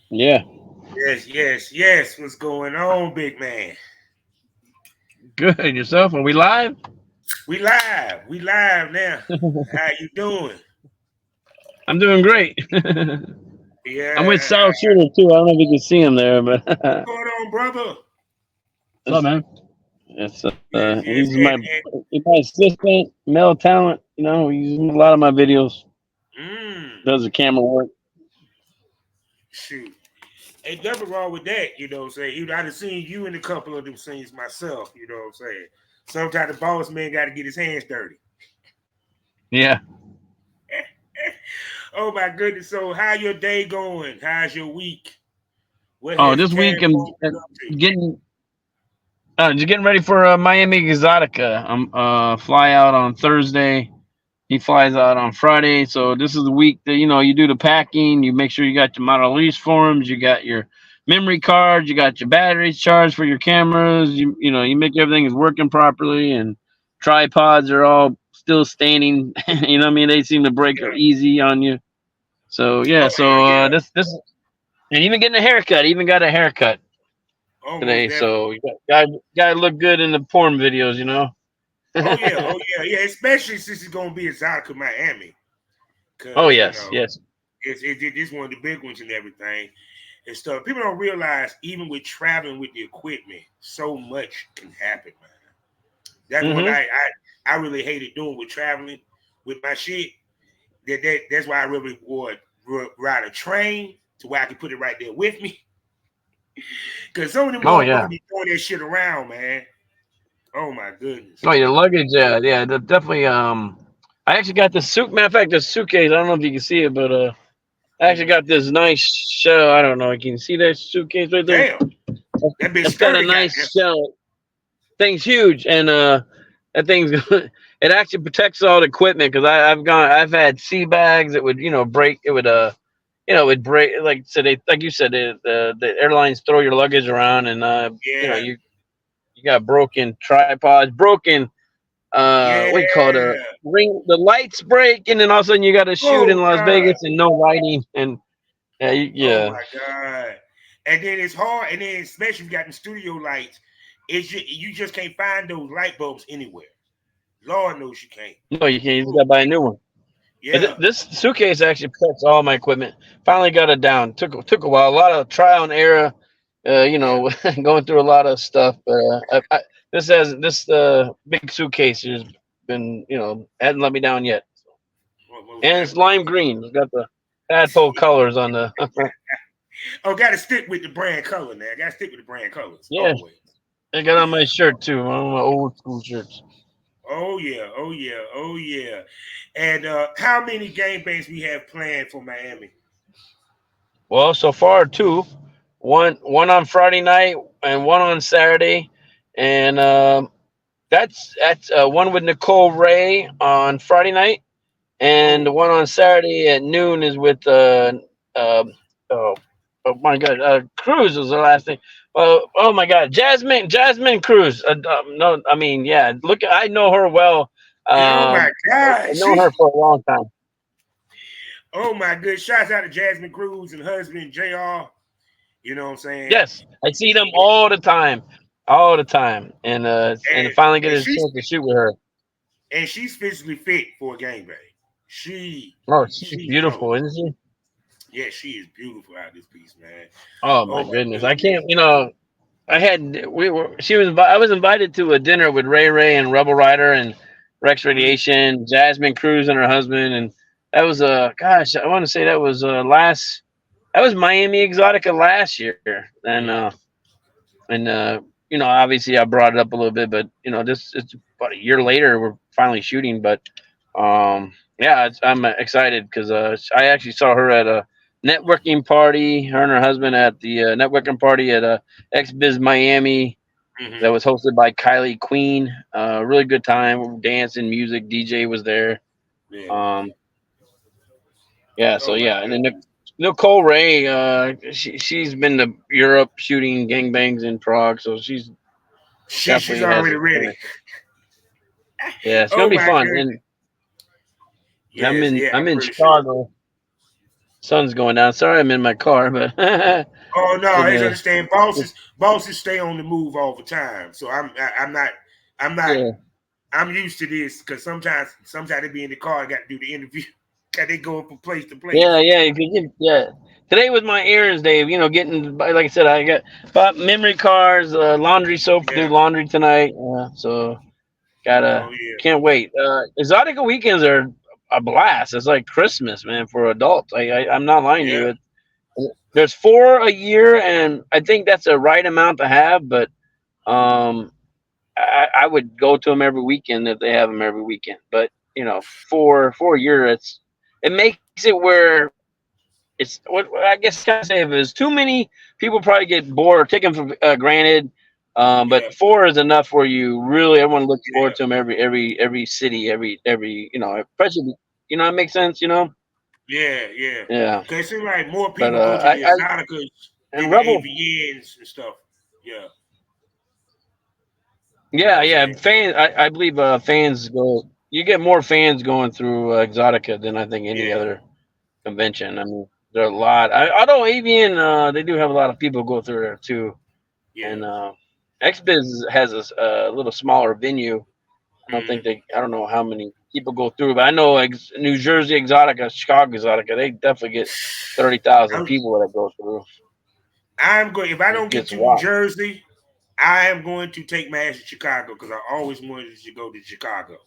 Yeah. Yes. What's going on, big man? Good. Yourself? Are we live? We live. We live now. How you doing? I'm doing great. I'm with Yeah. South Shooter too. I don't know if you can see him there, but What's what's going on, brother? up, man? It's Yes, yes. he's my assistant, male talent. You know, he's in a lot of my videos. Does the camera work? Shoot. Ain't nothing wrong with that, you know what I'm saying? Even I done seen you in a couple of them scenes myself, you know what I'm saying? Sometimes the boss man got to get his hands dirty. Yeah. Oh my goodness. So how your day going? How's your week? What Oh, has this week I'm Tadpole been up to? getting just getting ready for Miami Exotica. I'm fly out on Thursday. He flies out on Friday, so this is the week that you do the packing. You make sure you got your model release forms, you got your memory cards, you got your batteries charged for your cameras. You make everything is working properly, and tripods are all still standing. You know what I mean? They seem to break easy on you. So yeah, Oh hell so yeah. this and even getting a haircut. Even got a haircut Almost today, definitely. so you gotta look good in the porn videos. Oh yeah. Especially since it's gonna be in Exotica, Miami, Oh because yes, yes. it's one of the big ones and everything and stuff. People don't realize even with traveling with the equipment, so much can happen, man. That's what Hmm. I really hated doing with traveling with my shit. That's why I really would ride a train to where I can put it right there with me. Because some of them Oh motherfuckers yeah. be throwing that shit around, man. Oh my goodness. Oh, your luggage, yeah, yeah, definitely. I actually got this suit. Matter of fact, this suitcase. I don't know if you can see it, but I actually Mhm. got this nice shell. I don't know. Can you see that suitcase right there? Damn, that bitch It's got a sturdy, nice goddamn. shell. Thing's huge, and that thing's it actually protects all the equipment because I've had sea bags that would break. It would it would break like you said the airlines throw your luggage around and Yeah, you got broken tripods, broken what do you call it? yeah. Ring the lights break, and then all of a sudden you got to shoot in Oh Las god. Vegas and no lighting, and Oh yeah. my god. And then it's hard, and then especially if you got the studio lights, you just can't find those light bulbs anywhere. Lord knows you can't. No, you can't. You just Oh, got to buy a new one. But yeah. this suitcase actually protects all my equipment. Finally got it down. Took a while. A lot of trial and error. Yeah. Going through a lot of stuff. This big suitcase has been hadn't let me down yet. Most And it's definitely. lime green. It's got the tadpole colors on the. Oh, got to stick with the brand color now. Got to stick with the brand colors Yeah, always. I got on my shirt too. One of my old school shirts. Oh yeah, oh yeah, oh yeah. And how many game banks we have planned for Miami? Well, so far two, one on Friday night and one on Saturday, and that's one with Nicole Ray on Friday night, and Oh, the one on Saturday at noon is with um oh, oh my God, Cruz was the last thing. Oh my God, Jasmine Cruz. No, I mean yeah, look, I know her well. oh my God, I've known her for a long time. oh my good. Shouts out to Jasmine Cruz and husband Jr. You know what I'm saying? Yes, I see them all the time, and to And finally get and a she's chance to shoot with her. and she's physically fit for a gangbang. She Oh, she's she's dope. beautiful, isn't she? Yeah, she is beautiful out this piece, man. Oh my Oh my goodness, I goodness. can't. I had we were she was I was invited to a dinner with Ray and Rebel Ryder and Rex Mhm. Radiation, Jasmine Cruz and her husband, and that was gosh, I want to say that was that was Miami Exotica last year, Mhm. and obviously I brought it up a little bit, but this it's about a year later we're finally shooting, but yeah, I'm excited because I actually saw her at a networking party, her and her husband at the networking party at XBiz Miami that Mhm. was hosted by Kylie Queen. Really good time, dancing, music, DJ was there. Yeah. Um, yeah, so Oh my yeah, and then goodness. Nicole Ray, she's been to Europe shooting gangbangs in Prague, so she's She's definitely has already ready. experience. Yeah, it's gonna Oh be my fun. goodness. And I'm Yes, in yeah, I'm I'm in pretty sure. Chicago. Sun's going down. Sorry, I'm in my car, but Oh no, I gonna. understand. Bosses stay on the move all the time. So I'm not I'm not Yeah, I'm used to this because sometimes they be in the car. I got to do the interview. Got they going from place to yeah, place. yeah. You could get, yeah. Today was my errands day. You know, getting like I said, I got bought memory cards, laundry soap to do Yeah. laundry tonight. So Oh gotta yeah. can't wait. Exotica weekends are a blast. It's like Christmas, man, for adults. I'm not lying to Yeah. you. There's 4 a year, and I think that's a right amount to have. But um, I would go to them every weekend if they have them every weekend. But you know, 4 a year, it makes it where it's what I guess kind of say if there's too many people probably get bored or taken for granted. But Yeah. 4 is enough where you really everyone looks Yeah. forward to them every city every especially that makes sense. Yeah. Yeah. Yeah. Cause it seems like more But people go to the I exoticas than and the Rebel. AVNs and stuff. Yeah. You know what Yeah, I'm yeah. saying? I believe fans go. You get more fans going through Exotica than I think any Yeah. other convention. I mean, there are a lot. Although Avian, they do have a lot of people go through there too. Yeah. And XBiz has a little smaller venue. I don't think Mm-hmm. they. I don't know how many people go through, but I know New Jersey Exotica, Chicago Exotica, they definitely get 30,000 I'm, people that go through. I'm going. If I It don't get gets to New wild. Jersey, I am going to take my ass to Chicago because I always wanted to go to Chicago.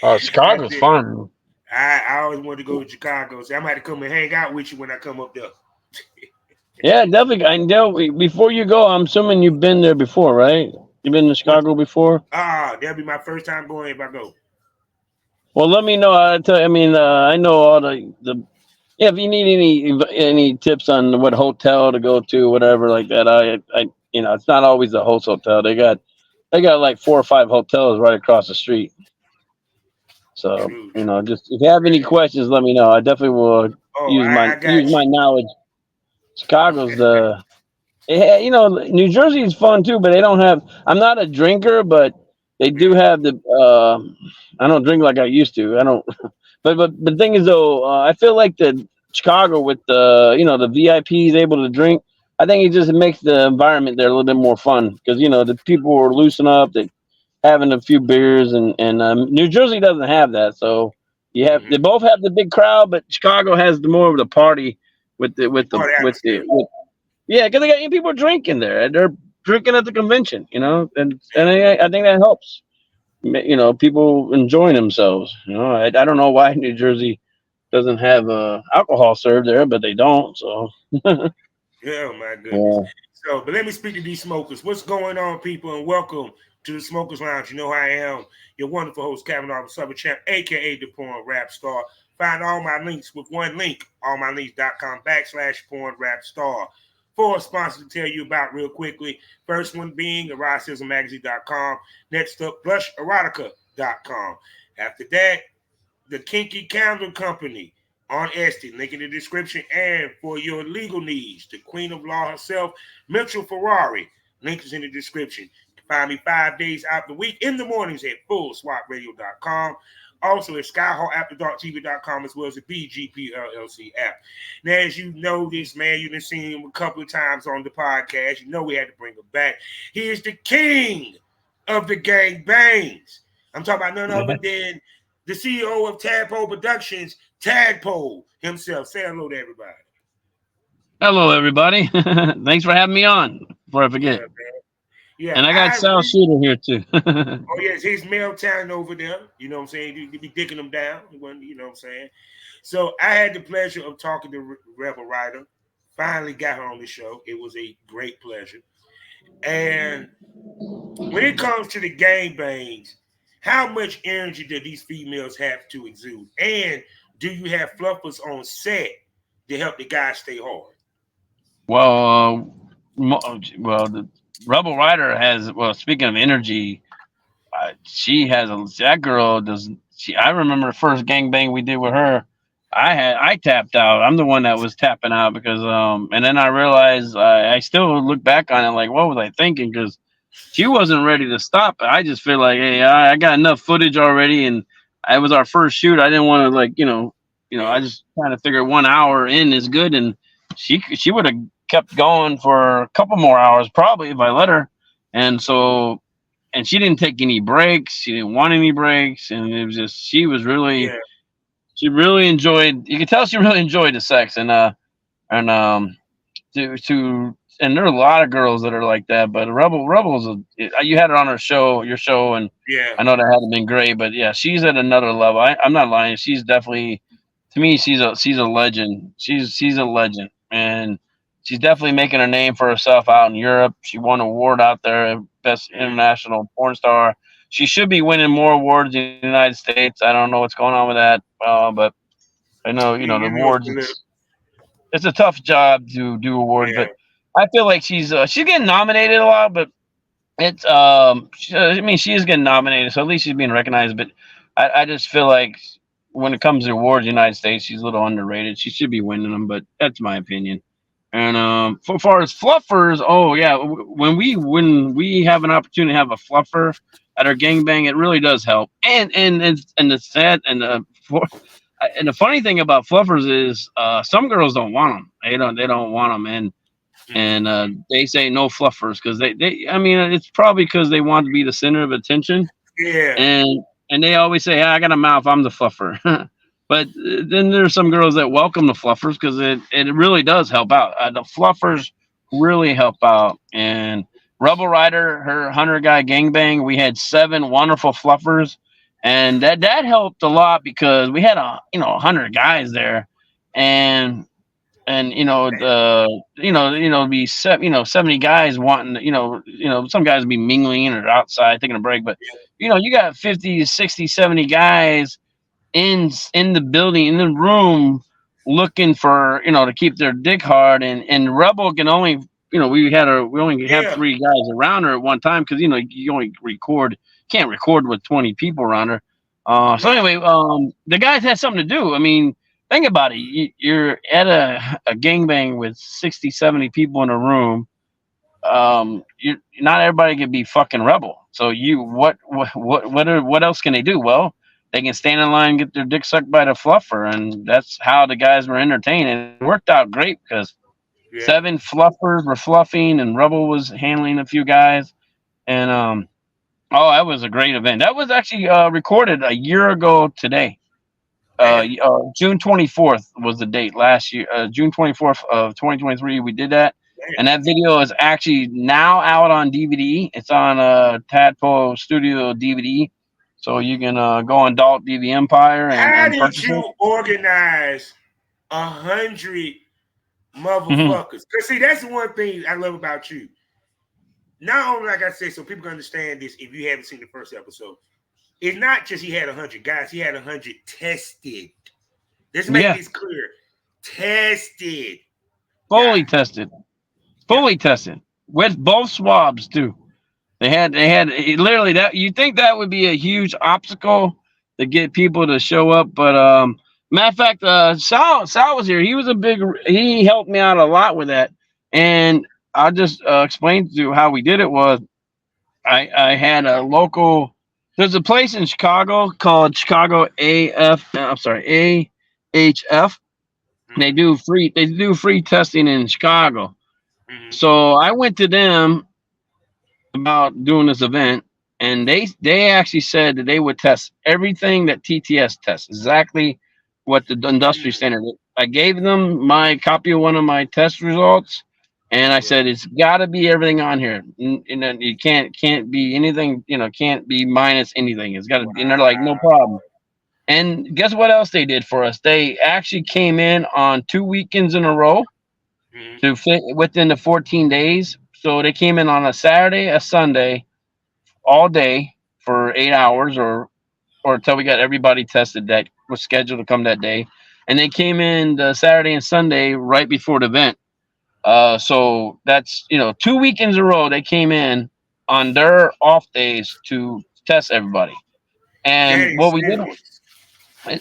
I Chicago's did. fun. I always wanted to go to Chicago, so I might have to come and hang out with you when I come up there. Yeah, definitely. I know. Before you go, I'm assuming you've been there before, right? You've been to What? Chicago before. That'll be my first time going if I go. Well, let me know. I mean, I know all the. Yeah, if you need any tips on what hotel to go to, whatever like that, it's not always the host hotel. They got like 4 or 5 hotels right across the street. So True, true. just if you have any questions, let me know. I definitely will Oh, use my I got use my you. knowledge. Chicago's the New Jersey is fun too, but they don't have. I'm not a drinker, but they do Yeah. have the. I don't drink like I used to. I don't. But the thing is though, I feel like the Chicago with the VIPs able to drink. I think it just makes the environment there a little bit more fun because the people are loosen up. They having a few beers and New Jersey doesn't have that. So they Mm-hmm. both have the big crowd, but Chicago has the more of the party with the with the Part with the atmosphere. with yeah, because they got people drinking there. They're drinking at the convention, and Yeah. I think that helps. People enjoying themselves. I don't know why New Jersey doesn't have alcohol served there, but they don't. So Yeah, oh my goodness. yeah, So, but let me speak to these smokers. What's going on, people? And welcome to the Smokers Lounge. You know who I am, your wonderful host, Kavanaugh Summer Champ, aka the Porn Rap Star. Find all my links with one link, allmylinks.com/porn rap star. 4 sponsors to tell you about real quickly. First one being eroticismmagazine.com. Next up, blusherotica.com. After that, the Kinky Candle Company on Etsy, link in the description. And for your legal needs, the Queen of Law herself, Mitchell Ferrari, link is in the description. You can find me 5 days out the week in the mornings at fullswatradio.com. Also at skyhawkafterdarktv.com as well as the BGP LLC app. Now, as you know this, man, you've been seeing him a couple of times on the podcast. You know we had to bring him back. He is the king of the gangbangs. I'm talking about none other than the CEO of Tadpole Productions, Tadpole himself. Say hello to everybody. hello everybody. Thanks for having me on. Before I Yeah, forget, man. Yeah, and I got I Sal really. Shooter here too. Oh yes, he's male talent over there. You know what I'm saying? You be dicking him down. You know what I'm saying? So I had the pleasure of talking to Rebel Ryder. Finally got her on the show. It was a great pleasure. And when it comes to the gangbangs, how much energy do these females have to exude? And do you have fluffers on set to help the guys stay hard? Well, the Rebel Rider has. Well, speaking of energy, she has that girl does. I remember the first gangbang we did with her. I tapped out. I'm the one that was tapping out because and then I realized I still look back on it like what was I thinking because she wasn't ready to stop. I just feel like hey I got enough footage already and it was our first shoot. I didn't want to like I just kind of figured 1 hour in is good, and she would have kept going for a couple more hours probably if I let her. And so, and she didn't take any breaks. She didn't want any breaks, and it was just Yeah. she really enjoyed. You could tell she really enjoyed the sex, and and there are a lot of girls that are like that, but Rebel's you had her on your show, and Yeah. I know that hadn't been great, but yeah, she's at another level. I'm not lying. She's definitely, to me, she's a legend. She's a legend, and she's definitely making a name for herself out in Europe. She won an award out there, best international porn star. She should be winning more awards in the United States. I don't know what's going on with that, but I know the You know, awards. It's a tough job to do awards, yeah. but I feel like she's getting nominated a lot, but it's I mean, she is getting nominated, so at least she's being recognized. But I just feel like when it comes to awards, in the United States, she's a little underrated. She should be winning them, but that's my opinion. And for far as fluffers, oh yeah, when we have an opportunity to have a fluffer at our gangbang, it really does help. And the sad and the funny thing about fluffers is some girls don't want them. They don't want them, and they say no fluffers because they I mean it's probably because they want to be the center of attention, Yeah. and they always say, hey, I got a mouth, I'm the fluffer. But then there's some girls that welcome the fluffers because it really does help out. The fluffers really help out. And Rebel Ryder, her 100 guy gangbang, we had 7 wonderful fluffers, and that helped a lot because we had 100 guys there, and be 70 guys wanting, some guys be mingling or outside taking a break, but you got 50, 60, 70 guys in the building, in the room, looking for to keep their dick hard, and Rebel can only, we only have Yeah. 3 guys around her at one time because you only can't record with 20 people around her. So anyway, the guys had something to do. I mean, think about it. You're at a gangbang with 60, 70 people in a room. You Not everybody can be fucking Rebel. So what else can they do? Well, they can stand in line and get their dick sucked by the fluffer, and that's how the guys were entertained. And it worked out great because Yeah. 7 fluffers were fluffing, and Rebel was handling a few guys. And oh, that was a great event. That was actually recorded a year ago today. June 24th was the date last year. June 24th of 2023, we did that. And that video is actually now out on DVD. It's on Tadpole Studio DVD. So you can go on Adult DV Empire How and did purchase it. you organize 100 motherfuckers? Because see, that's the one thing I love about you. Not only, like I said, so people can understand this if you haven't seen the first episode, it's not just he had 100 guys, he had 100 tested. Let's make this clear. Tested. Fully tested. Fully tested. With both swabs too. They had literally that. You think that would be a huge obstacle to get people to show up, but matter of fact, Sal was here. He helped me out a lot with that, and I'll just explain to you how we did it. Was I had a local. There's a place in Chicago called Chicago AHF. They do free testing in Chicago. So I went to them about doing this event, and they actually said that they would test everything that TTS tests, exactly what the industry standard is. I gave them my copy of one of my test results, and I said it's got to be everything on here. And you can't be anything, can't be minus anything. It's got to. And they're like, no problem. And guess what else they did for us? They actually came in on 2 weekends in a row to fit within the 14 days. So they came in on a Saturday, a Sunday, all day for 8 hours, or until we got everybody tested that was scheduled to come that day. And they came in the Saturday and Sunday right before the event. So that's 2 weekends in a row they came in on their off days to test everybody. And what we did.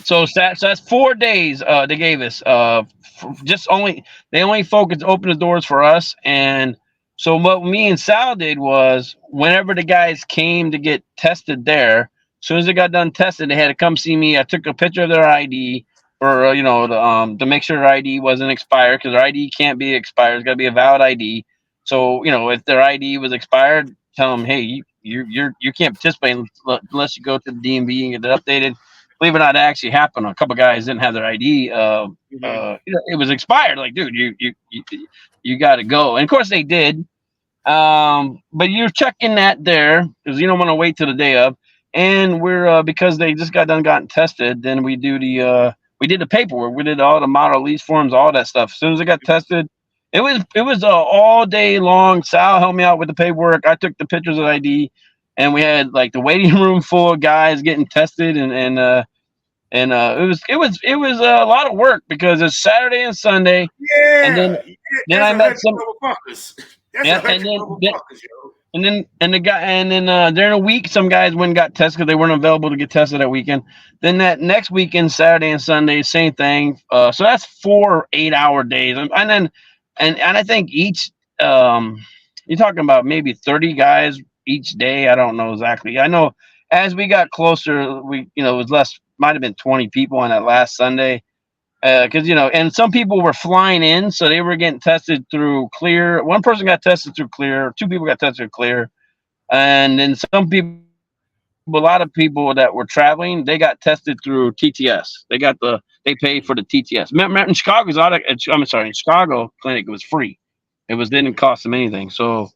So that's 4 days they gave us. They only focused open the doors for us. And so what me and Sal did was whenever the guys came to get tested there, as soon as they got done tested, they had to come see me. I took a picture of their ID. for to make sure their ID wasn't expired, because their ID can't be expired. It's got to be a valid ID. So if their ID was expired, tell them, hey, you can't participate unless you go to the DMV and get it updated. Believe it or not, that actually happened. A couple guys didn't have their ID. It was expired. Like, dude, you got to go. And of course they did. But you're checking that there because you don't want to wait till the day of. And we're because they just gotten tested. Then we did the paperwork. We did all the model lease forms, all that stuff. As soon as it got tested, it was all day long. Sal helped me out with the paperwork. I took the pictures of ID, and we had like the waiting room full of guys getting tested, and it was a lot of work because it's Saturday and Sunday, and Yeah, then that's I a met hundred some. motherfuckers. That's Yeah, a hundred motherfuckers, yo. and the guy, and then during a week, some guys went and got tested because they weren't available to get tested that weekend. Then that next weekend, Saturday and Sunday, same thing. So that's 4 8-hour days, and then and I think each you're talking about maybe 30 guys each day. I don't know exactly. I know as we got closer, it was less. Might have been 20 people on that last Sunday because and some people were flying in, so they were getting tested through Clear. One person got tested through Clear. Two people got tested through Clear, and then some people, a lot of people that were traveling, they got tested through TTS. They paid for the TTS. Remember in Chicago's I'm sorry, in Chicago clinic it was free. Didn't cost them anything. So,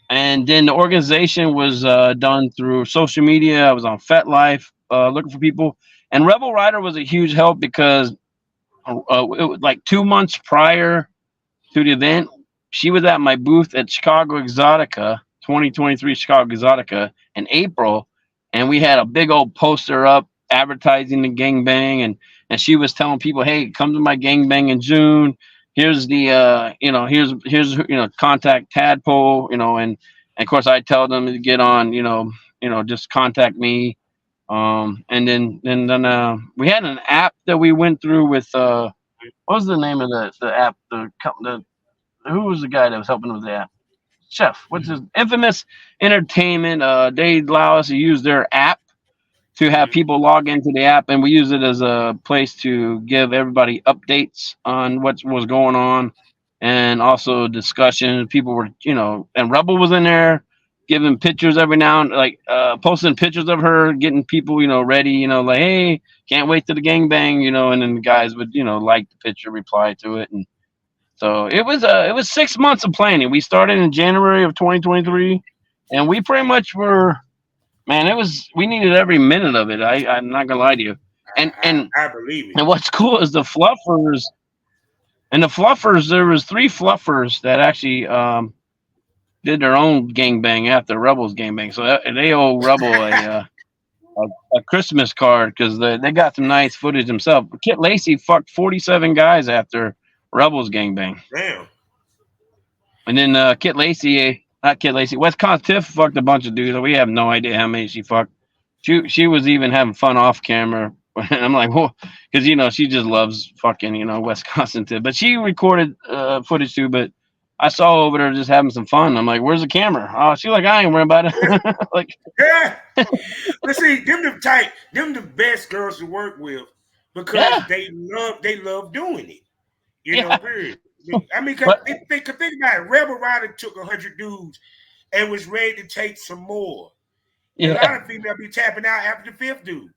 and then the organization was done through social media. I was on FetLife looking for people, and Rebel Ryder was a huge help because it was like 2 months prior to the event, she was at my booth at Chicago Exotica 2023 Chicago Exotica in April, and we had a big old poster up advertising the gangbang, and she was telling people, hey, come to my gangbang in June. Here's the here's contact Tadpole, and of course I tell them to get on, just contact me. And then we had an app that we went through with what was the name of the app? The who was the guy that was helping with the app? Chef. What's his Infamous Entertainment? They allow us to use their app to have people log into the app, and we use it as a place to give everybody updates on what was going on, and also discussion. People were, and Rebel was in there giving pictures every now and like posting pictures of her, getting people, ready, like, hey, can't wait to the gangbang, and then the guys would, like the picture, reply to it, and so it was 6 months of planning. We started in January of 2023, and we pretty much were, man. We needed every minute of it. I'm not gonna lie to you, and and I believe it. and what's cool is the fluffers. And the fluffers, there was 3 fluffers that actually did their own gangbang after Rebel's gangbang. So they owe Rebel a Christmas card because they got some nice footage themselves. Kit Lacey fucked 47 guys after Rebel's gangbang. Damn. And then not Kit Lacey, Wisconsin Tiff fucked a bunch of dudes. We have no idea how many she fucked. She was even having fun off camera. And I'm like, well, because she just loves fucking Wisconsin Tiff. But she recorded footage too. But I saw over there just having some fun. I'm like, where's the camera? Oh, she's like, I ain't worried about it. Like, yeah. Let's see, them the best girls to work with because they love doing it. Period. I mean, think about it. Rebel Ryder took 100 dudes and was ready to take some more. Yeah. A lot of females be tapping out after the 5th dude.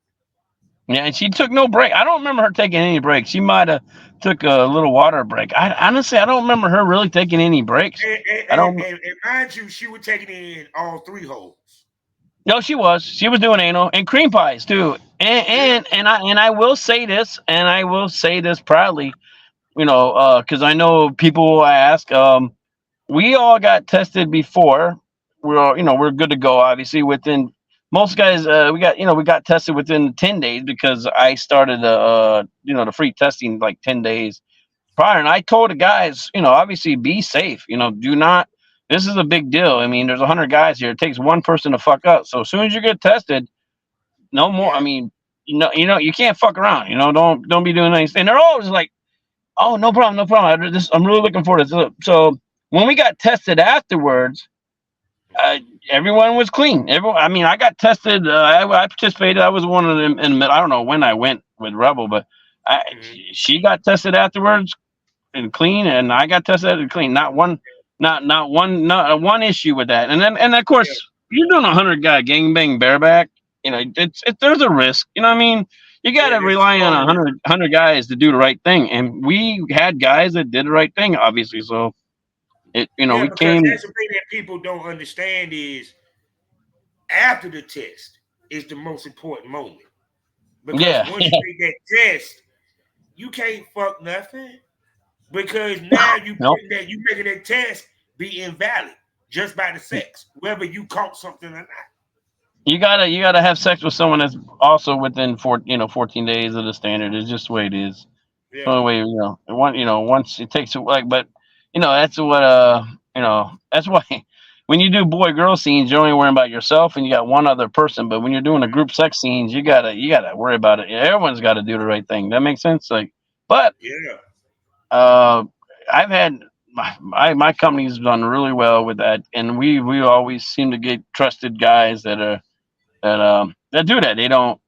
Yeah, and she took no break. I don't remember her taking any breaks. She might have took a little water break. Honestly, I don't remember her really taking any breaks. And mind you, she was taking in all 3 holes. No, she was. She was doing anal and cream pies too. And I will say this, and I will say this proudly, because I know people will ask. We all got tested before. We're good to go. Obviously, within most guys, we got tested within 10 days because I started the free testing like 10 days prior, and I told the guys, obviously be safe. Do not. This is a big deal. I mean, there's 100 guys here. It takes one person to fuck up. So as soon as you get tested, no more. I mean, you can't fuck around. Don't be doing anything. And they're always like, oh, no problem, no problem. I'm really looking forward to this. So when we got tested afterwards, everyone was clean. I got tested. I participated. I was one of them. I don't know when I went with Rebel, but I, Mhm. she got tested afterwards and clean, and I got tested and clean. Not one issue with that. And of Yeah, course, you're doing 100 guy gangbang bareback. You know, there's a risk. You know what I mean? You got yeah, to that's rely on small. 100 guys to do the right thing, and we had guys that did the right thing, obviously. So Yeah, we because came. that's the thing that people don't understand is after the test is the most important moment. Because Yeah, once you take that test, you can't fuck nothing. Because now no, you making that test be invalid just by the sex, whether you caught something or not. you gotta have sex with someone that's also within 14 days of the standard. It's just the way it is. Yeah, The way once it takes like, but that's what that's why when you do boy girl scenes, you're only worrying about yourself and you got one other person. But when you're doing a group sex scenes, you gotta worry about it. Everyone's got to do the right thing. That makes sense. Like, but yeah, uh, I've had my company's done really well with that, and we always seem to get trusted guys that do that. They don't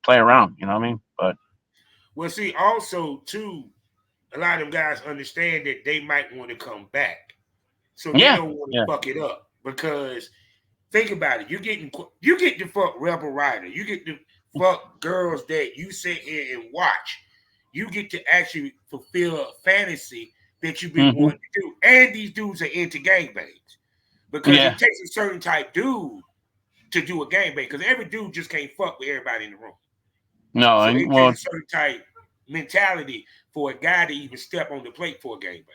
play around. You know what I mean? But well, see, also too, a lot of them guys understand that they might want to come back, so they yeah, don't want to yeah. fuck it up. Because think about it, you get to fuck Rebel Ryder, you get to fuck girls that you sit here and watch. You get to actually fulfill a fantasy that you've been Hmm. wanting to do, and these dudes are into gangbangs because Yeah. it takes a certain type dude to do a gangbang. Because every dude just can't fuck with everybody in the room. No, So and it well, takes a certain type mentality for a guy to even step on the plate for a gangbang.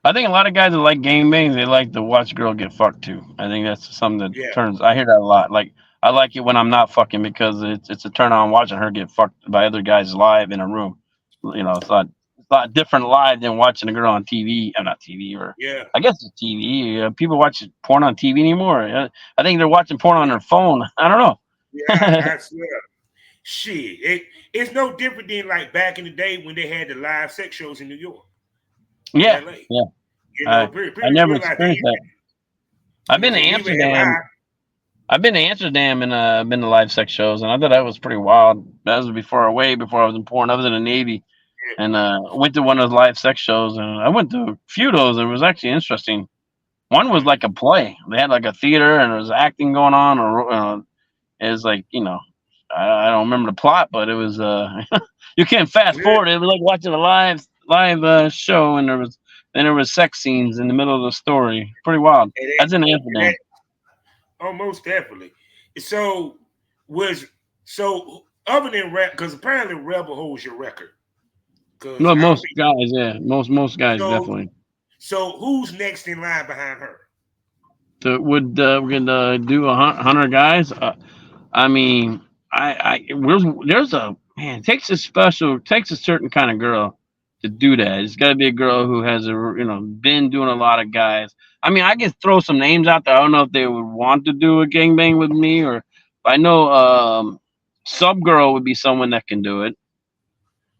I think a lot of guys that like game bangs, they like to watch girl get fucked too. I think that's something that Yeah, turns. I hear that a lot. Like I like it when I'm not fucking because it's a turn on watching her get fucked by other guys live in a room. It's not different live than watching a girl on TV. Not TV or yeah, I guess it's TV. People watch porn on TV anymore. I think they're watching porn on yeah, their phone. I don't yeah. know. I swear. Shit, it's no different than like back in the day when they had the live sex shows in New York and Yeah, LA. yeah. You know, I pretty, I pretty never realize that experienced that. I've been to they even had Amsterdam. live. I've been to Amsterdam and been to live sex shows, and I thought that was pretty wild. That was way before I was in porn. I was in the Navy, and went to one of those live sex shows, and I went to a few of those, and it was actually interesting. One was Mhm. like a play. They had like a theater, and there was acting going on, or it was like I don't remember the plot, but it was you can't fast Yeah, forward. It was like watching a live show, and there was sex scenes in the middle of the story. Pretty wild. and That's in that Amsterdam. almost definitely. So was so other than rap, because apparently Rebel holds your record. Because No, I don't most think guys, yeah, most guys so. definitely. So who's next in line behind her? Would we could do 100 guys? I mean, there's a man. It takes a certain kind of girl to do that. It's got to be a girl who has been doing a lot of guys. I mean, I can throw some names out there. I don't know if they would want to do a gangbang with me, or I know Sub Girl would be someone that can do it,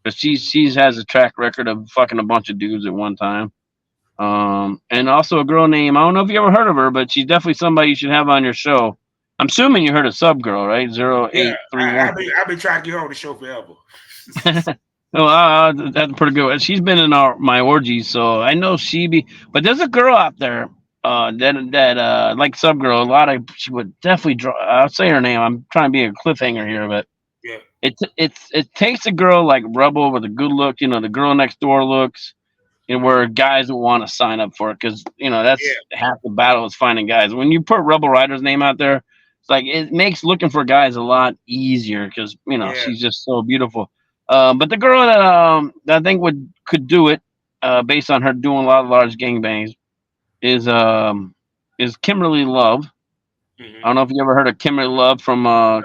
but she has a track record of fucking a bunch of dudes at one time. And also a girl named, I don't know if you ever heard of her, but she's definitely somebody you should have on your show. I'm assuming you heard of Sub Girl, right? Zero Yeah, eight three one. I've been trying to get her on the show forever. Oh, that's pretty good. She's been in my orgies, so I know she be. But there's a girl out there that like Sub Girl. She would definitely draw. I'll say her name. I'm trying to be a cliffhanger here, but Yeah, it takes a girl like Rebel with a good look. The girl next door looks. Where guys will want to sign up for it because yeah, that's half the battle is finding guys. When you put Rebel Ryder's name out there, it's like it makes looking for guys a lot easier because yeah. she's just so beautiful. But the girl that I think could do it based on her doing a lot of large gangbangs is Kimberly Love. I Hmm. don't know if you ever heard of Kimberly Love from I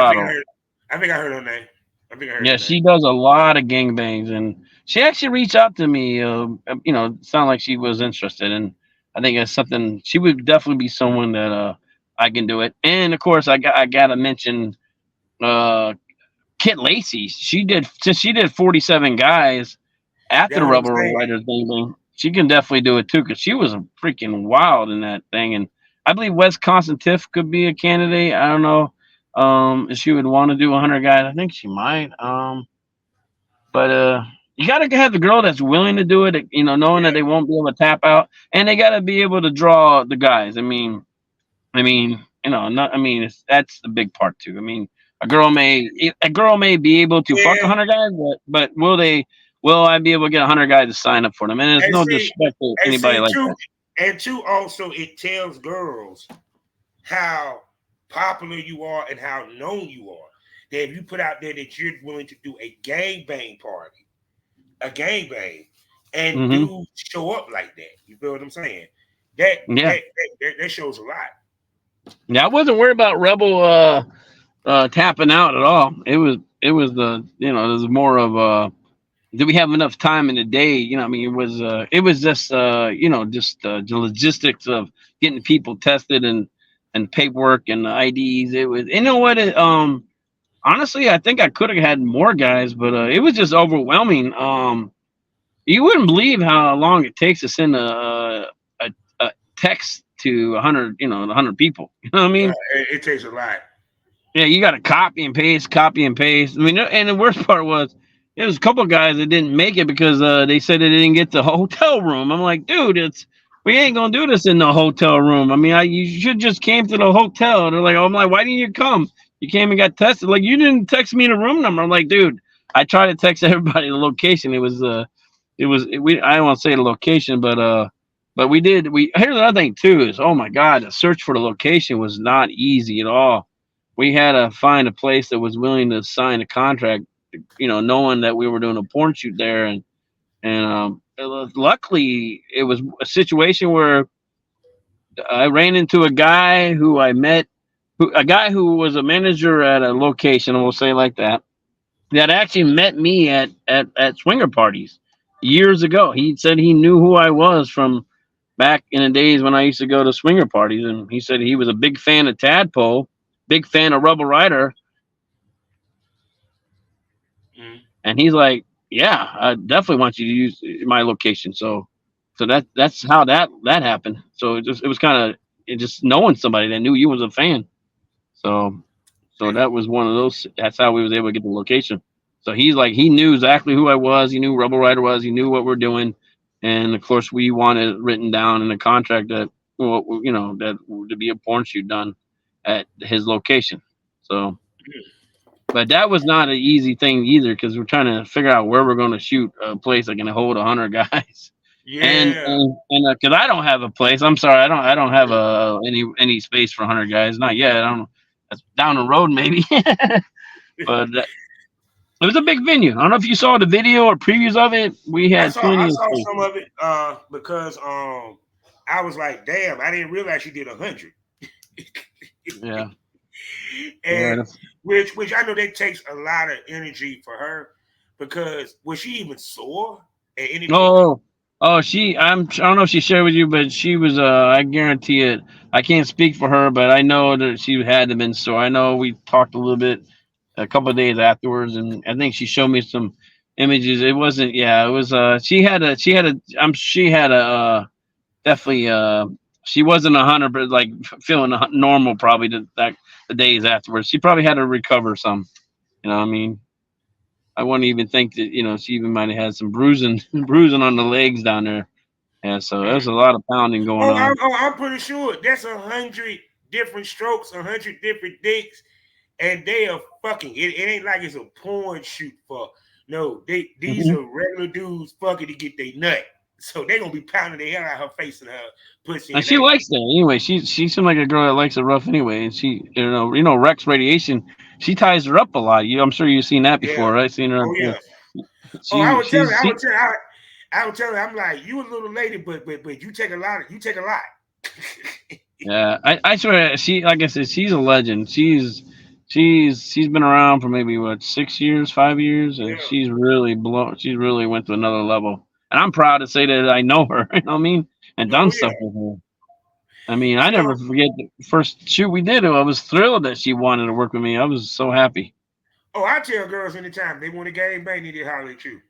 think I Colorado. heard. I think I heard her name. I think I heard Yeah, her name. she does a lot of gangbangs, and she actually reached out to me. Sounded like she was interested, and I think it's something she would definitely be someone that I can do it. And of course, I gotta mention uh, Kit Lacey. Since she did 47 guys after That's the what I'm Rebel saying. Riders thing. She can definitely do it too, because she was freaking wild in that thing. And I believe Wisconsin Tiff could be a candidate. I don't know. If she would want to do 100 guys, I think she might. But you got to have the girl that's willing to do it. You know, knowing that Yeah. they won't be able to tap out, and they got to be able to draw the guys. Not. I mean, that's the big part too. I mean, a girl may be able to fuck Yeah. 100 guys, but will they? Will I be able to get 100 guys to sign up for them? And there's And no see, disrespect to and anybody see like too, that. and two also it tells girls how popular you are and how known you are. That if you put out there that you're willing to do a gangbang party, a gangbang, and Hmm. dudes show up like that, you feel what I'm saying? That Yeah, that that shows a lot. yeah. I wasn't worried about Rebel tapping out at all. It was there's more of do we have enough time in the day? I mean, it was just the logistics of getting people tested and paperwork and the IDs. It was, what it honestly, I think I could have had more guys, but it was just overwhelming. You wouldn't believe how long it takes to send a text to 100 100 people. You know what I Yeah, mean? it takes a lot. Yeah, you got to copy and paste, copy and paste. I mean, and the worst part was there was a couple guys that didn't make it because they said they didn't get the hotel room. I'm like, dude, we ain't gonna do this in the hotel room. I mean, you should just came to the hotel. They're like, oh, I'm like, why didn't you come? You came and got tested. Like, you didn't text me the room number. I'm like, dude, I tried to text everybody the location. I don't want to say the location, but we did. Here's another thing too is, oh my god, the search for the location was not easy at all. We had to find a place that was willing to sign a contract, knowing that we were doing a porn shoot there, and luckily it was a situation where I ran into a guy who I met, a guy who was a manager at a location, and we'll say like that actually met me at swinger parties years ago. He said he knew who I was from back in the days when I used to go to swinger parties, and he said he was a big fan of Tadpole, big fan of Rebel Ryder. Mhm. And he's like, "Yeah, I definitely want you to use my location." So that's how that happened. So it was kind of it just knowing somebody that knew you was a fan. So so that was one of those. That's how we was able to get the location. So he's like, he knew exactly who I was. He knew Rebel Rider was. He knew what we're doing, and of course we wanted it written down in the contract that, well, that to be a porn shoot done at his location. So but that was not an easy thing either because we're trying to figure out where we're going to shoot a place that can hold 100 guys. And Yeah. and because I don't have a place, I'm sorry, I don't have any space for 100 guys, not yet. I don't. That's down the road maybe, but it was a big venue. I don't know if you saw the video or previews of it. We I had saw I plenty of saw space. some of it because I was like, damn, I didn't realize she did 100. Yeah, yeah. And which I know that takes a lot of energy for her because was she even sore at any point? Oh, I don't know if she shared with you, but she was. I guarantee it. I can't speak for her, but I know that she had to been sore. I know we talked a little bit a couple of days afterwards, and I think she showed me some images. It wasn't. Yeah, it was. She had a. She had a. She had a. Definitely. She wasn't 100, but like feeling normal probably the days afterwards. She probably had to recover some. You know what I mean? I wouldn't even think that she even might have had some bruising bruising on the legs down there. Yeah, so there's a lot of pounding going on. I'm pretty sure that's 100 different strokes, 100 different dicks, and they are fucking. It ain't like it's a porn shoot for no. These Mhm. are regular dudes fucking to get their nut. So they gonna be pounding the hell out of her face and her pussy And and she everything. likes that anyway. She seemed like a girl that likes it rough anyway. And she, Rex Radiation, she ties her up a lot. I'm sure you've seen that Yeah. before, right? Seen her. Oh yeah. Oh, I She would tell her. she's she I would tell her. I'm like, you a little lady, but you take a lot. You take a lot. Yeah, I swear she, like I said, she's a legend. She's been around for maybe what, 6 years, 5 years, and Yeah. she's really went to another level. And I'm proud to say that I know her. You know what I mean? And done Oh yeah. stuff with her. I mean, I So never forget the first shoot we did. I was thrilled that she wanted to work with me. I was so happy. I tell girls anytime they want a game bang, they need to holler at you.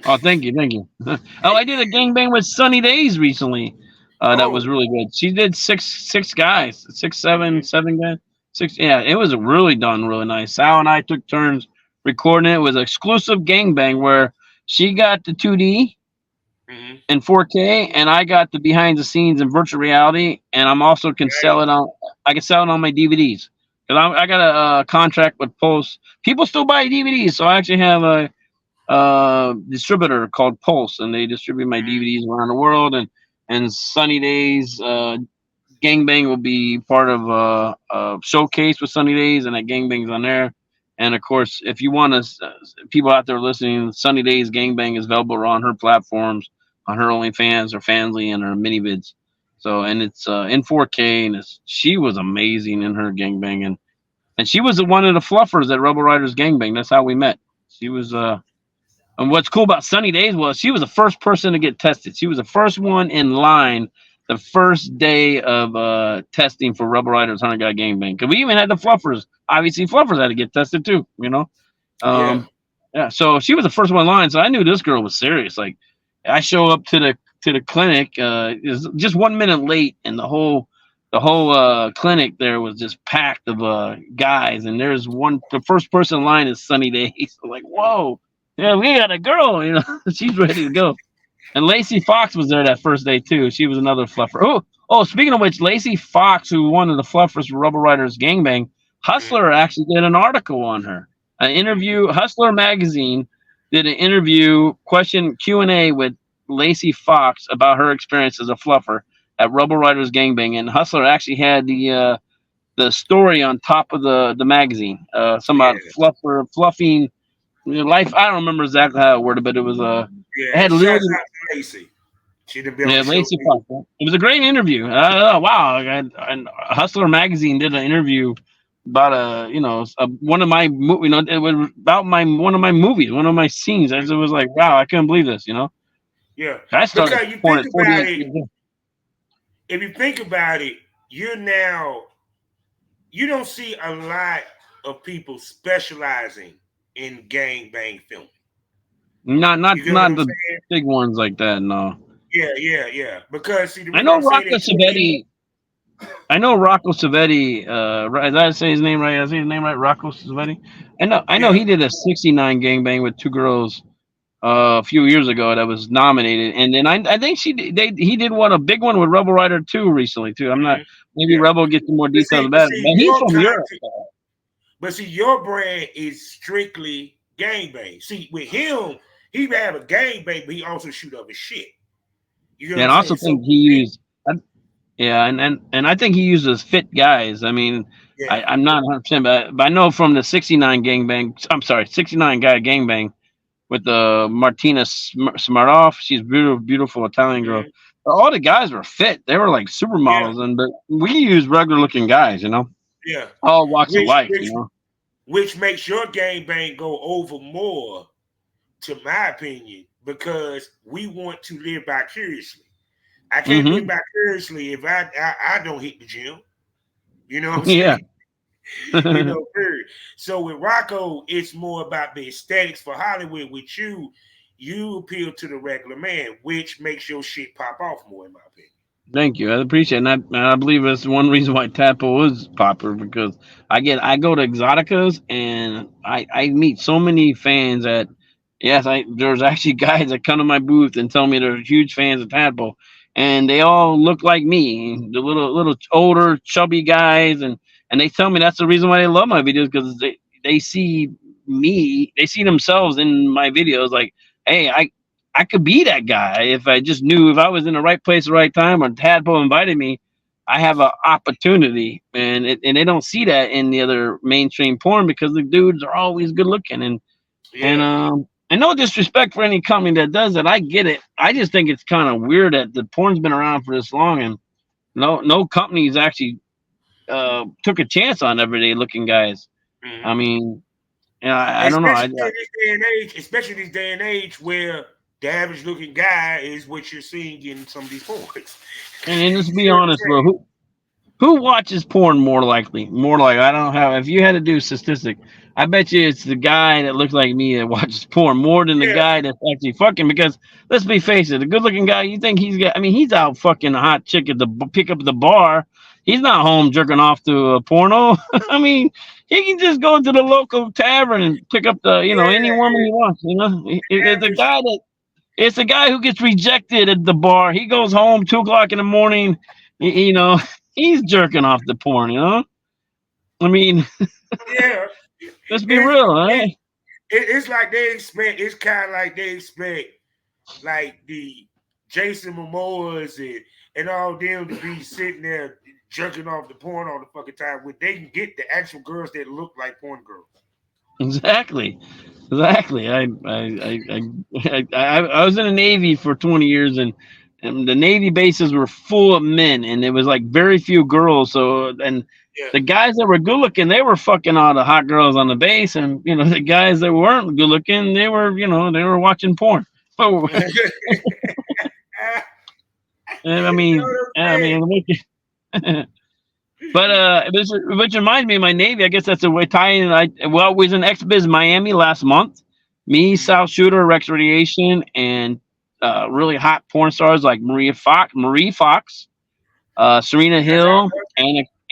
Oh, thank you, thank you. Oh, I did a gangbang with Sunny Days recently. That was Oh. really good. She did six guys, six, seven, Mhm. seven guys. Six. Yeah, it was really done really nice. Sal and I took turns recording it. It was exclusive gangbang where she got the 2D Mm-hmm. in 4K, and I got the behind the scenes in virtual reality, and I'm also can sell Nice. it on. I can sell it on my DVDs because I got a contract with Pulse. People still buy DVDs, so I actually have a distributor called Pulse, and they distribute my Mm-hmm. DVDs around the world. And Sunny Days Gangbang will be part of a showcase with Sunny Days, and that Gangbang's on there. And of course, if you want to, people out there listening, Sunny Days Gangbang is available on her platforms, on her OnlyFans, her Fansly, and her mini vids. So, and it's in 4K, and she was amazing in her gangbang, and she was one of the fluffers at Rebel Riders Gangbang. That's how we met. She was and what's cool about Sunny Days was she was the first person to get tested. She was the first one in line the first day of testing for Rebel Riders 100 Guy Gangbang. Because we even had the fluffers. Obviously, fluffers had to get tested too, you know? Yeah. Yeah, so she was the first one in line. So I knew this girl was serious. Like, I show up to the clinic, is just 1 minute late, and the whole clinic there was just packed of guys. And there's the first person in line is Sunny Days. So like, whoa. Yeah, we got a girl, she's ready to go. And Lacey Fox was there that first day too. She was another fluffer. Oh, speaking of which, Lacey Fox, who one of the fluffers for Rebel Riders Gangbang, Mm-hmm. Hustler actually did an article on her. An interview, Hustler magazine did an interview question Q&A with Lacey Fox about her experience as a fluffer at Rebel Riders Gangbang, and Hustler actually had the story on top of the magazine. Some about Yeah. fluffing life. I don't remember exactly how it worded, but it was it Yeah. had Shouts literally. out to Lacey. She done been on Yeah, the show Lacey too. Fox. It was a great interview. Wow, and Hustler magazine did an interview about one of my it was about my one of my movies, one of my scenes. It was like, wow, I couldn't believe this. Yeah. I started Because you porn think at about 48 it, years old. if you think about it, you're now you don't see a lot of people specializing in gangbang filming. Not not You get what not I'm the saying? big ones like that. No, Yeah. Because see, the I reason know I say Rocco that, too, Savetti. I know Rocco Savetti. Did I say his name right? I say his name right. Rocco Savetti. I know yeah, he did a '69 gangbang with two girls a few years ago that was nominated, and then I think he did one a big one with Rebel Rider 2 recently too. I'm not mhm, maybe yeah. Rebel gets some more But details see, but about it, see, but he's your from Europe. content, but see, your brand is strictly gangbang. See, with him, he have a gangbang, but he also shoot up his shit. You get what I'm And I also saying? think So, he used yeah, and I think he uses fit guys. I mean, yeah, I'm not 100%, but I know from the '69 gangbang. I'm sorry, '69 guy gangbang with the Martina Smartoff. She's beautiful Italian girl. mhm, All the guys were fit. They were like yeah, supermodels, but we use regular looking guys, yeah. all walks of Which life, which which makes your gangbang go over more, to my opinion, because we want to live vicariously. I can't live Hmm. vicariously if I don't hit the gym. You know what I'm Yeah. saying? Period. So with Rocco, it's more about the aesthetics for Hollywood. With you appeal to the regular man, which makes your shit pop off more, in my opinion. Thank you. I appreciate it. And I believe that's one reason why Tadpole is popular because I go to Exoticas and I meet so many fans that yes, there's actually guys that come to my booth and tell me they're huge fans of Tadpole, and they all look like me, the little older chubby guys, and they tell me that's the reason why they love my videos because they see they see themselves in my videos like, hey, I could be that guy if I just knew if I was in the right place at the right time or Tadpole invited me. I have an opportunity, and they don't see that in the other mainstream porn because the dudes are always good looking Yeah. and no disrespect for any company that does it. I get it. I just think it's kind of weird that the porn's been around for this long and no companies actually took a chance on everyday looking guys. I Mhm. mean, I don't know. Especially in this day and age, especially this day and age where the average looking guy is what you're seeing in some of these porns. and let's You be see what I'm honest, bro. saying? Who watches porn more likely? More like I don't have. If you had to do a statistic, I bet you it's the guy that looks like me that watches porn more than the Yeah, guy that's actually fucking. Because let's be face it, a good-looking guy, you think he's got? I mean, he's out fucking a hot chick at the pick up the bar. He's not home jerking off to a porno. I mean, he can just go to the local tavern and pick up the, you know, any Yeah, woman he wants. You know, it's a average. guy that it's a guy who gets rejected at the bar. He goes home 2 o'clock in the morning. You know, he's jerking off the porn. You know, I mean, Yeah, let's be it's real, it, right? it's like they expect. It's kind of like they expect, like the Jason Momoas and all them to be sitting there jerking off the porn all the fucking time when they can get the actual girls that look like porn girls. Exactly. Exactly. I was in the Navy for 20 years, and the Navy bases were full of men, and there was like very few girls. So, and Yeah. the guys that were good looking, they were fucking all the hot girls on the base, and you know the guys that weren't good looking, they were, you know, they were watching porn. So, You and know what I'm I saying? mean, but which reminds me of my Navy. I guess that's a way tying. Well, we was in Ex-Biz Miami last month. Me, Mhm. South Shooter, Rex Radiation, and really hot porn stars like Marie Fox, Serena That's our Hill,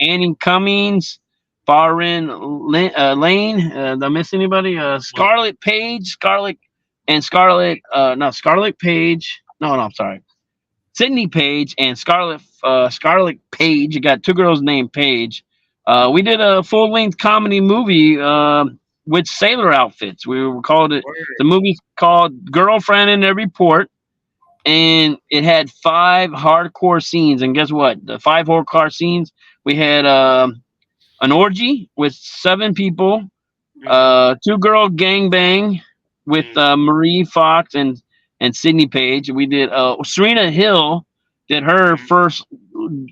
Annie Cummings, Farin Lane. Did I miss anybody? Scarlet Page, Scarlet Page. No, I'm sorry. Sydney Page and Scarlet Page. You got two girls named Page. We did a full length comedy movie with sailor outfits. We were called it. word. The movie's called Girlfriend in Every Port, and it had 5 hardcore scenes. And guess what? The 5 hardcore scenes. We had an orgy with 7 people, Mhm. 2 girl gangbang with Mhm. Marie Fox and Sydney Page. We did Serena Hill did her Mhm. first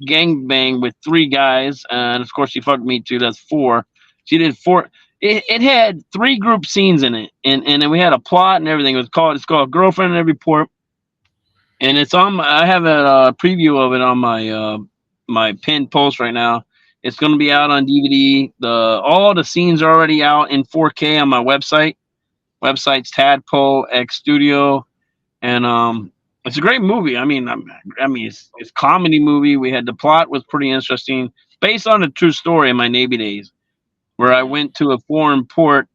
gangbang with 3 guys, and of course she fucked me too. That's 4. She did 4. It had 3 group scenes in it, and then we had a plot and everything. It's called Girlfriend in Every Port, and it's on. I have a preview of it on my pinned post right now. It's going to be out on DVD. All the scenes are already out in 4K on my website. Website's Tadpole X Studio, and it's a great movie. It's comedy movie. We had the plot was pretty interesting, based on a true story in my Navy days, where I Mhm. went to a foreign port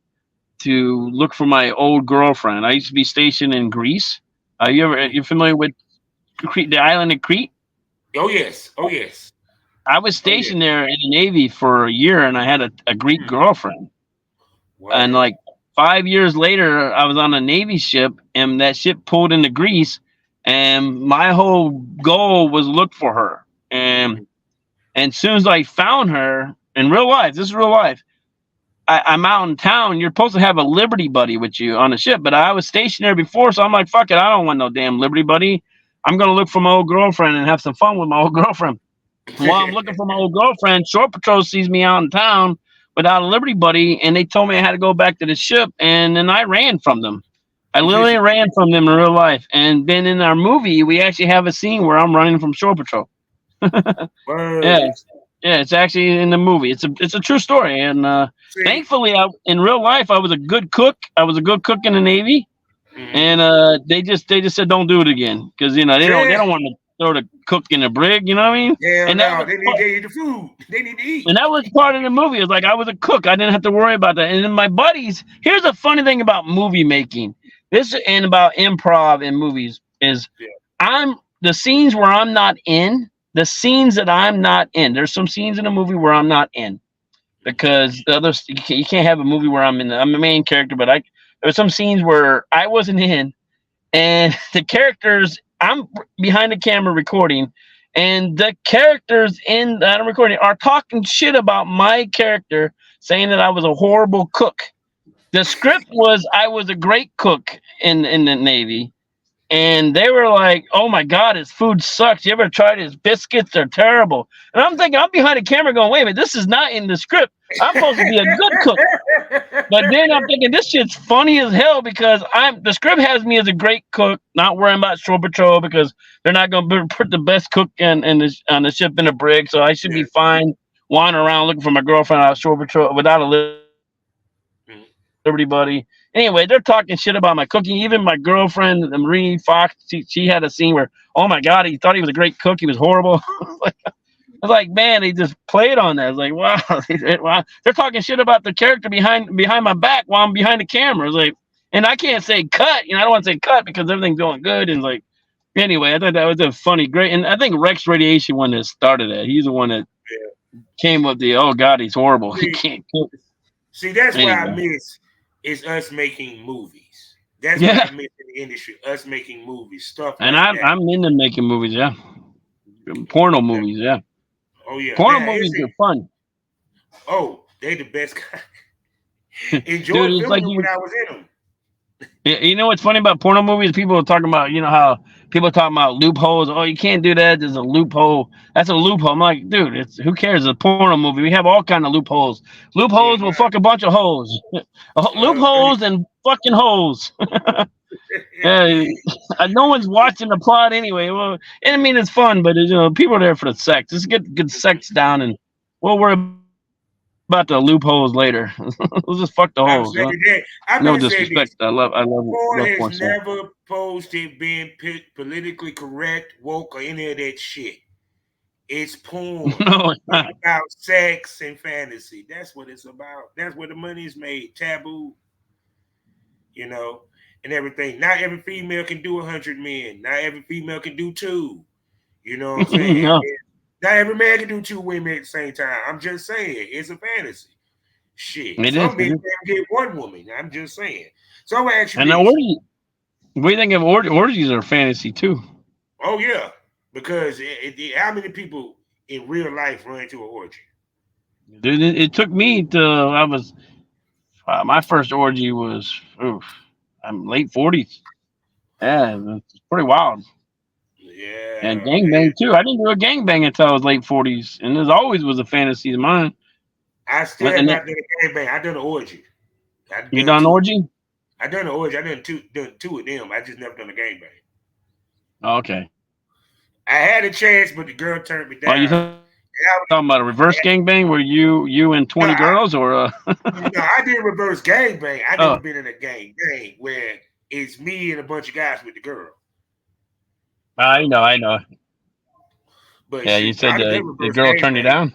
to look for my old girlfriend. I used to be stationed in Greece. You familiar with Crete, the island of Crete? Oh yes. Oh yes. I was Oh yes. stationed there in the Navy for a year, and I had a Greek Mhm. girlfriend. And Word. like 5 years later, I was on a Navy ship, and that ship pulled into Greece, and my whole goal was look for her. Mhm. And as soon as I found her in real life, this is real life. I'm out in town. You're supposed to have a Liberty buddy with you on the ship, but I was stationed there before, so I'm like, fuck it, I don't want no damn Liberty buddy. I'm gonna look for my old girlfriend and have some fun with my old girlfriend. While I'm looking for my old girlfriend, Shore Patrol sees me out in town without a Liberty buddy, and they told me I had to go back to the ship, and then I ran from them. I literally ran from them in real life. And then in our movie, we actually have a scene where I'm running from Shore Patrol. Yeah, Word. yeah, it's actually in the movie. It's a true story, and See. thankfully, in real life, I was a good cook. I was a good cook in the Navy, Mhm. and they just said don't do it again because they Yeah. don't want to throw the cook in the brig. You know what I mean? Hell And that no. was They need the food. They need to eat. And that was part of the movie. It's like I was a cook. I didn't have to worry about that. And then my buddies, here's a funny thing about movie making. This and about improv in movies is Yeah. I'm the scenes where I'm not in, the scenes that I'm not in. There's some scenes in a movie where I'm not in because the others you can't have a movie where I'm the main character, but there's some scenes where I wasn't in and the characters I'm behind the camera recording and the characters in that I'm recording are talking shit about my character saying that I was a horrible cook. The script was I was a great cook in the Navy, and they were like, "Oh my God, his food sucks. You ever tried his biscuits? They're terrible." And I'm thinking, I'm behind the camera going, "Wait a minute, this is not in the script. I'm supposed to be a good cook." But then I'm thinking this shit's funny as hell because the script has me as a great cook, not worrying about shore patrol because they're not going to put the best cook on the ship in the brig, so I should Yeah. be fine wandering around looking for my girlfriend out shore patrol without a Liberty buddy. Anyway, they're talking shit about my cooking. Even my girlfriend, Marie Fox, she had a scene where, oh my God, he thought he was a great cook. He was horrible. Like, was like, man, they just played on that. I was like, wow, wow. They're talking shit about the character behind my back while I'm behind the camera. I was like, and I can't say cut. I don't want to say cut because everything's going good. And like, anyway, I thought that was a funny, great. And I think Rex Radiation one that started that. He's the one that Yeah. came with the, oh God, he's horrible. He See, can't cook. see, that's what I Anyway, miss is us making movies. That's what I yeah. miss in the industry, us making movies, stuff And like that. I'm into making movies. Yeah, porno movies. Yeah, Oh yeah. porno Now is movies it? are fun, Oh, they the best. dude. Enjoyed It's filming like them when you. I was in them. You know what's funny about porno movies? People are talking about, how people talking about loopholes. Oh, you can't do that. There's a loophole. That's a loophole. I'm like, dude, it's who cares? It's a porno movie. We have all kind of loopholes. Yeah, Loopholes will fuck a bunch of holes. yeah. Loopholes and fucking holes. Yeah, no one's watching the plot anyway. Well, and I mean it's fun, but people are there for the sex. Let's get good sex down, and we'll worry about the loopholes later. We'll just fuck the I'm holes. saying that. I'm No gonna say disrespect. this. Porn Love has porn stuff. never posted being politically correct, woke, or any of that shit. It's porn. No, it's It's not. about sex and fantasy. That's what it's about. That's where the money is made. Taboo, you know, and everything. Not every female can do 100 men. Not every female can do two. You know what I'm saying? No, Not every man can do two women at the same time. I'm just saying. It's a fantasy. Shit. it is. Some It men is. can get one woman. I'm just saying. So I'm gonna ask you And the this. orgy. What do you think of orgies are fantasy too? Oh yeah, because how many people in real life run into an orgy? Dude, it took me to. I was my first orgy was. Oof, I'm late 40s. Yeah, it's pretty wild. And Yeah, gangbang too. I didn't do a gangbang until I was late 40s, and as always was a fantasy of mine. I still But have and not done a gangbang. I done an orgy. I you done done two. orgy? I done an orgy. I done two of them. I just never done a gangbang. Oh, okay. I had a chance, but the girl turned me Are you down. And talking about a reverse gangbang where you and no, 20 girls, or no, I did reverse gangbang. I never oh, been in a gang where it's me and a bunch of guys with the girl. I know. But Yeah, you shoot, no, said I done the reverse girl turned you gangbang. down.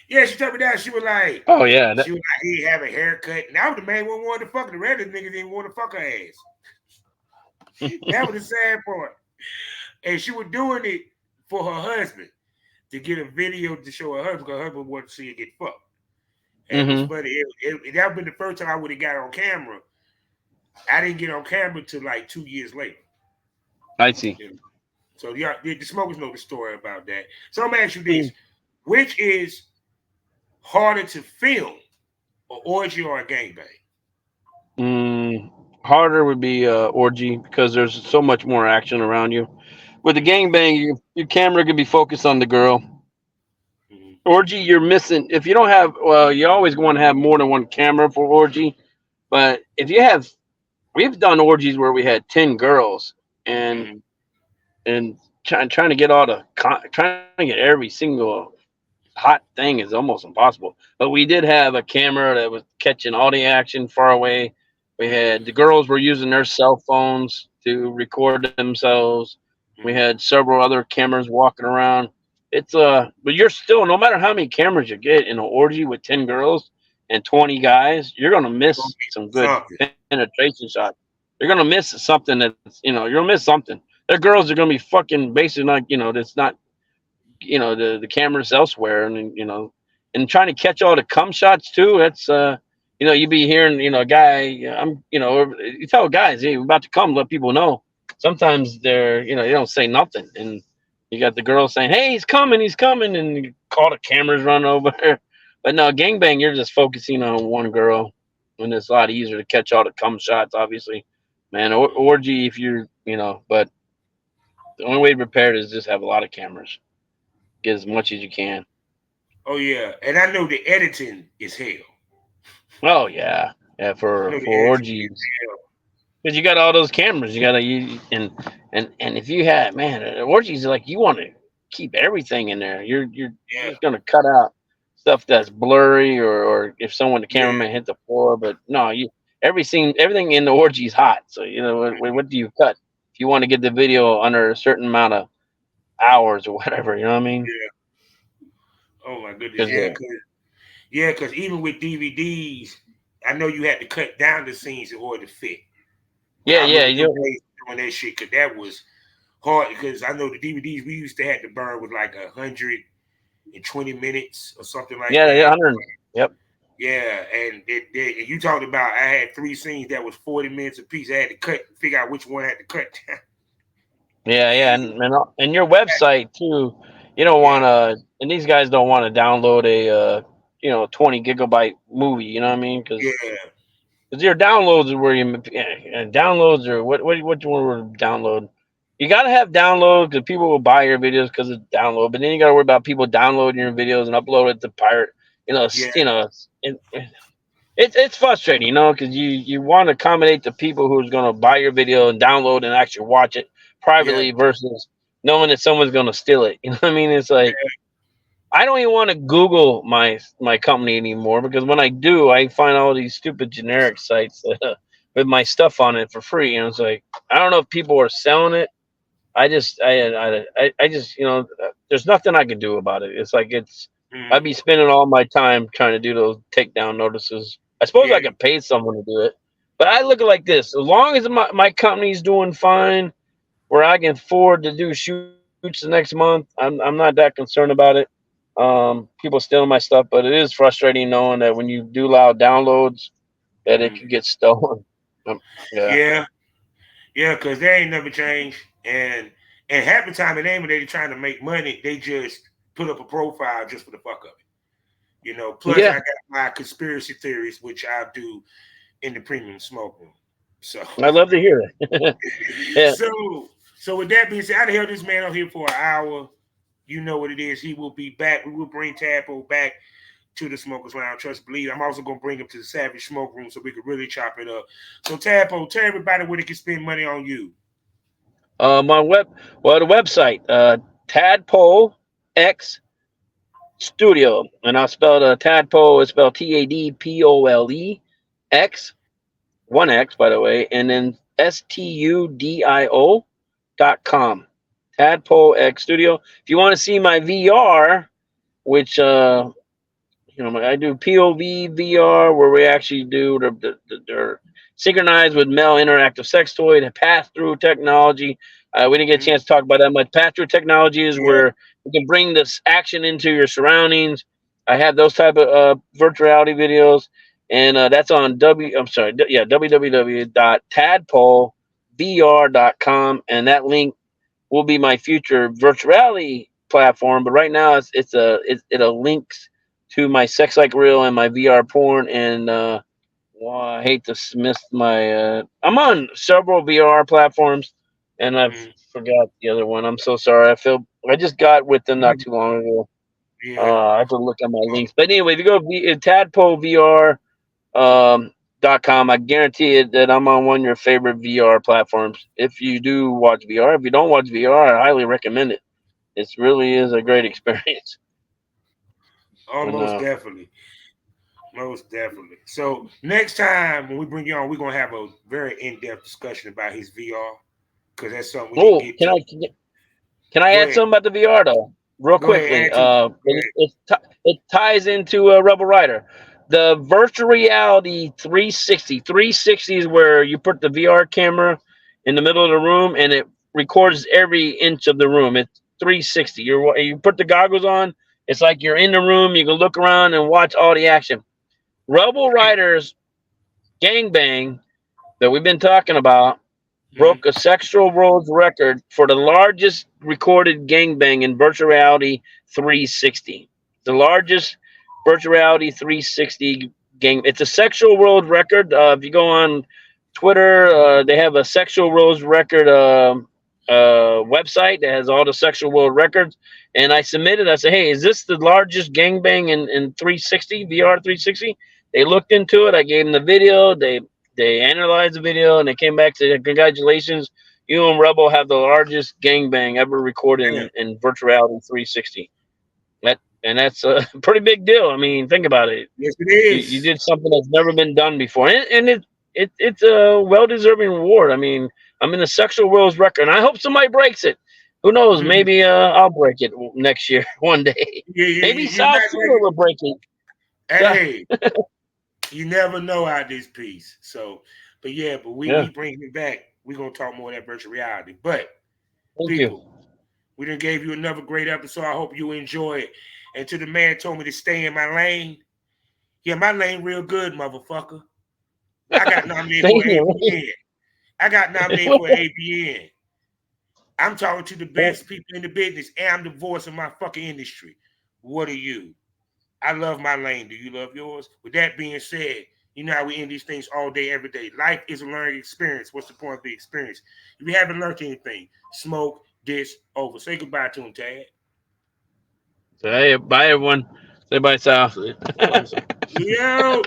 Yeah, she turned me down. She was like, Oh yeah, he have a haircut. And I was the main one wanted to fuck her. The rest of the niggas didn't want to fuck her ass. That was the sad part. And she was doing it for her husband to get a video to show her husband because her husband wanted to see her get fucked. And it was hmm funny. That would been the first time I would have got on camera. I didn't get on camera till like 2 years later. I see. You know? So the smokers know the story about that. So I'm gonna ask you this: which is harder to film, an orgy or a gangbang? Harder would be orgy because there's so much more action around you. With the gangbang, your camera could be focused on the girl. Mm-hmm. Orgy, you're missing. If you don't have, well, you always want to have more than one camera for orgy. But if you have, we've done orgies where we had 10 girls, and Mm-hmm. trying to get trying to get every single hot thing is almost impossible. But we did have a camera that was catching all the action far away. We had the girls were using their cell phones to record themselves. We Mm-hmm. had several other cameras walking around. But you're still, no matter how many cameras you get in an orgy with 10 girls and 20 guys, you're gonna You're gonna miss be some good something. penetration shots. You're gonna miss something you're gonna miss something. Their girls are gonna be fucking basically not, that's not, the cameras elsewhere, and trying to catch all the cum shots too. That's you be hearing, a guy, you tell guys, hey, we're about to come, let people know. Sometimes they don't say nothing, and you got the girl saying, hey, he's coming, and you call the cameras run over. But no, gangbang, you're just focusing on one girl, and it's a lot easier to catch all the cum shots, obviously. Man, orgy, if but the only way to prepare it is just have a lot of cameras, get as much as you can. Oh yeah, and I know the editing is hell. Oh yeah, yeah, I for know the editing is orgies, hell. because you got all those cameras. You gotta and if you had, man, orgies, like, you want to keep everything in there. You're Yeah, just gonna cut out stuff that's blurry, or if the yeah. cameraman hit the floor. But no, everything in the orgy is hot. So what do you cut if you want to get the video under a certain amount of hours or whatever? You know what I mean? Yeah. Oh my goodness, Because because even with DVDs, I know you had to cut down the scenes in order to fit. yeah, I yeah, remember them you days doing that shit because that was hard. Because I know the DVDs we used to have to burn was like 120 minutes or something like yeah, that. 100. Yep. Yeah, and you talked about I had 3 scenes that was 40 minutes apiece. I had to cut, figure out which one I had to cut. Yeah, yeah, and your website too. You don't Yeah, want to, and these guys don't want to download a 20 gigabyte movie. You know what I mean? Because yeah, your downloads are where downloads are what you want to download. You gotta have download because people will buy your videos because it's download. But then you gotta worry about people downloading your videos and upload it to pirate. yeah, It's frustrating, because you want to accommodate the people who's going to buy your video and download and actually watch it yeah, privately versus knowing that someone's going to steal it. You know what I mean? It's like I don't even want to Google my company anymore because when I do, I find all these stupid generic sites with my stuff on it for free, and it's like I don't know if people are selling it. I just there's nothing I can do about it. It's like I'd mm, be spending all my time trying to do those takedown notices. I suppose yeah, I could pay someone to do it, but I look at it like this: as long as my company's doing fine, where I can afford to do shoots the next month, I'm not that concerned about it. People stealing my stuff, but it is frustrating knowing that when you do loud downloads, that it mm, could get stolen. Yeah, yeah, yeah. Because they ain't never changed, and half the time it ain't when they trying to make money. They just put up a profile just for the fuck of it. Plus I yeah, got my conspiracy theories, which I do in the premium smoke room. So, I love to hear it. Yeah. so, so with that being said, I held this man on here for an hour. You know what it is. He will be back. We will bring Tadpole back to the Smokers Lounge. Trust believe. I'm also gonna bring him to the Savage Smoke Room so we can really chop it up. So Tadpole, tell everybody where they can spend money on you. The website, Tadpole X Studio, and I spelled Tadpole. It's spelled Tadpole X, one X by the way, and then studio.com. Tadpole X Studio. If you want to see my VR, which I do POV VR where we actually do they're synchronized with Mel interactive sex toy, the pass through technology. We didn't get a Mhm. chance to talk about that much. Pass through technology is Yeah, where you can bring this action into your surroundings. I have those type of virtual reality videos, and that's on www.tadpolevr.com, and that link will be my future virtual reality platform. But right now, it links to my sex like reel and my VR porn. And well, I hate to miss my. I'm on several VR platforms, and I've mhm. forgot the other one. I'm so sorry. I just got with them not too long ago. Yeah. I have to look at my links. But anyway, if you go to Tadpole VR .com, I guarantee it that I'm on one of your favorite VR platforms. If you do watch VR, if you don't watch VR, I highly recommend it. It really is a great experience. And Almost definitely. Most definitely. So next time when we bring you on, we're gonna have a very in-depth discussion about his VR because that's something we didn't oh, get can to. I can I Go add ahead. something about the VR though, real Go ahead. quickly? Add to it. Go It ties into Rebel Ryder. The virtual reality 360. 360 is where you put the VR camera in the middle of the room and it ahead. records every inch of the room. It's 360. You put the goggles on. It's like you're in the room. You can look around and watch all the action. Rebel Riders Gangbang that we've been talking about Mhm. broke a sexual world record for the largest recorded gangbang in virtual reality 360. The largest virtual reality 360 gang. It's a sexual world record. If you go on Twitter, they have a sexual world record website that has all the sexual world records. And I submitted. I said, "Hey, is this the largest gangbang in 360 VR 360?" They looked into it. I gave them the video. They analyzed the video and they came back to congratulations, you and Rebel have the largest gangbang ever recorded Yeah. in virtual reality 360. That's a pretty big deal. I mean, think about it. Yes, it You is. did something that's never been done before, and it's a well deserving reward. I mean, I'm in the sexual world's record, and I hope somebody breaks it. Who knows? you, Maybe I'll break it next year, one day. Maybe you're South not Florida will break it. So, hey, you never know out this piece. So, but yeah, but we yeah, bring it back. We're gonna talk more of that virtual reality. But thank you. people, we done gave you another great episode. I hope you enjoy it. And to the man told me to stay in my lane. Yeah, my lane real good, motherfucker. I got nominated Stay for in your ABN. I got nominated for ABN. I'm talking to the lane. best people in the business, and I'm the voice of my fucking industry. What are you? I love my lane. Do you love yours? With that being said, you know how we end these things all day, every day. Life is a learning experience. What's the point of the experience? If you haven't learned anything, smoke this over. Say goodbye to him, Tad. So, hey, bye everyone. Say bye, South. Yo.